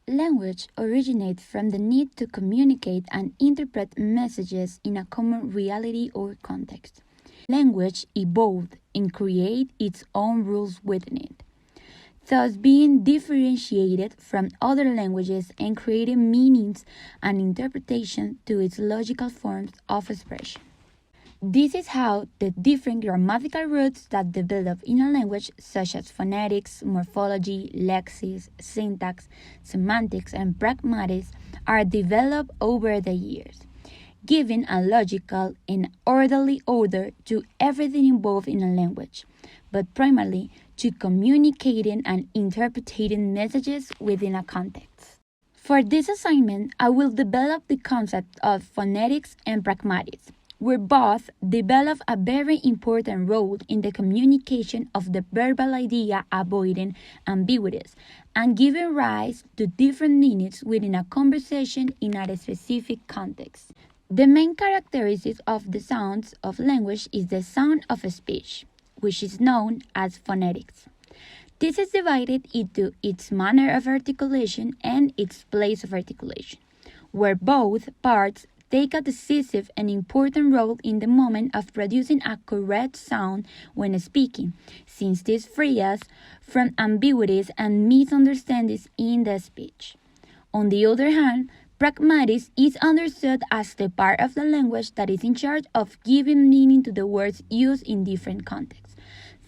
Language originates from the need to communicate and interpret messages in a common reality or context. Language evolved and created its own rules within it, thus being differentiated from other languages and creating meanings and interpretation to its logical forms of expression. This is how the different grammatical roots that develop in a language, such as phonetics, morphology, lexis, syntax, semantics, and pragmatics, are developed over the years, giving a logical and orderly order to everything involved in a language, but primarily to communicating and interpreting messages within a context. For this assignment, I will develop the concept of phonetics and pragmatics, where both develop a very important role in the communication of the verbal idea, avoiding ambiguities and giving rise to different meanings within a conversation in a specific context. The main characteristic of the sounds of language is the sound of speech, which is known as phonetics. This is divided into its manner of articulation and its place of articulation, where both parts take a decisive and important role in the moment of producing a correct sound when speaking, since this frees us from ambiguities and misunderstandings in the speech. On the other hand, pragmatics is understood as the part of the language that is in charge of giving meaning to the words used in different contexts,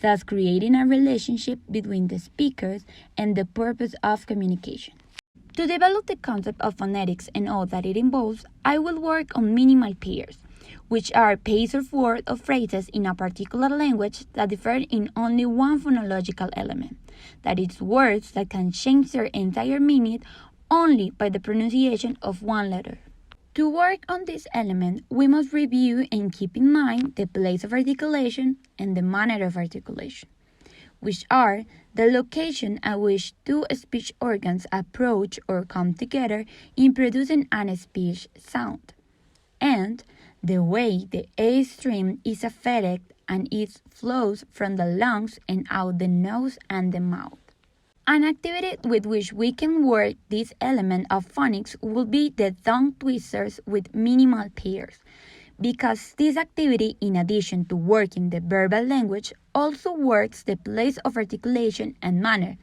thus creating a relationship between the speakers and the purpose of communication. To develop the concept of phonetics and all that it involves, I will work on minimal pairs, which are pairs of words or phrases in a particular language that differ in only one phonological element, that is, words that can change their entire meaning only by the pronunciation of one letter. To work on this element, we must review and keep in mind the place of articulation and the manner of articulation, which are the location at which two speech organs approach or come together in producing an speech sound, and the way the air stream is affected and it flows from the lungs and out the nose and the mouth. An activity with which we can work this element of phonics will be the tongue twisters with minimal pairs, because this activity, in addition to working the verbal language, also works the place of articulation and manner,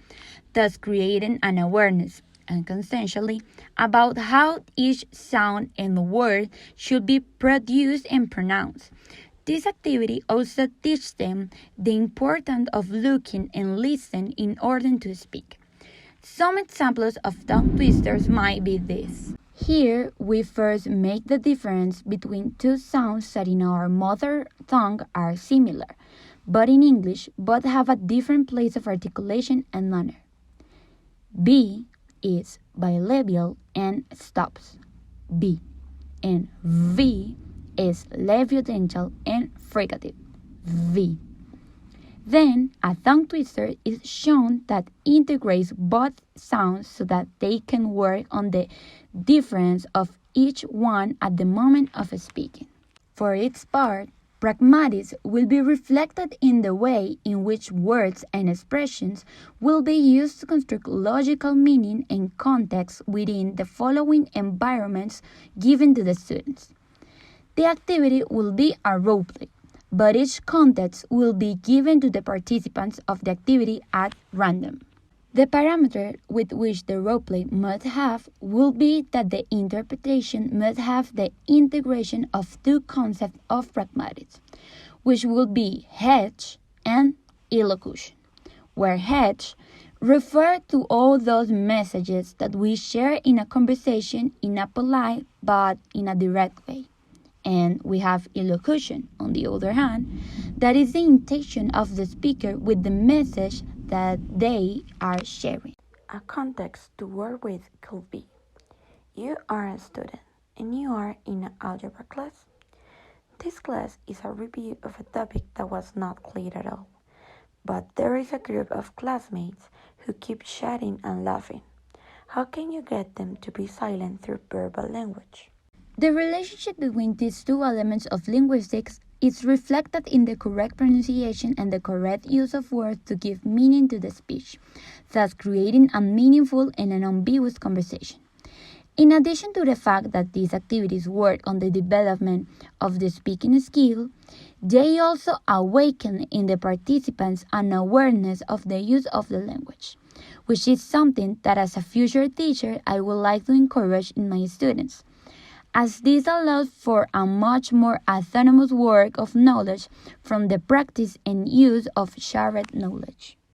thus creating an awareness, and consensually, about how each sound and word should be produced and pronounced. This activity also teaches them the importance of looking and listening in order to speak. Some examples of tongue twisters might be this. Here, we first make the difference between two sounds that in our mother tongue are similar, but in English both have a different place of articulation and manner. B is bilabial and stops. B. And V is labiodental and fricative. V. Then, a tongue twister is shown that integrates both sounds so that they can work on the difference of each one at the moment of speaking. For its part, pragmatics will be reflected in the way in which words and expressions will be used to construct logical meaning and context within the following environments given to the students. The activity will be a role play, but each context will be given to the participants of the activity at random. The parameter with which the role play must have will be that the interpretation must have the integration of two concepts of pragmatics, which will be hedge and elocution, where hedge refer to all those messages that we share in a conversation in a polite but in a direct way. And we have elocution, on the other hand, that is the intention of the speaker with the message that they are sharing. A context to work with could be: you are a student and you are in an algebra class. This class is a review of a topic that was not clear at all, but there is a group of classmates who keep chatting and laughing. How can you get them to be silent through verbal language? The relationship between these two elements of linguistics It's reflected in the correct pronunciation and the correct use of words to give meaning to the speech, thus creating a meaningful and an unambiguous conversation. In addition to the fact that these activities work on the development of the speaking skill, they also awaken in the participants an awareness of the use of the language, which is something that as a future teacher I would like to encourage in my students, as this allows for a much more autonomous work of knowledge from the practice and use of shared knowledge.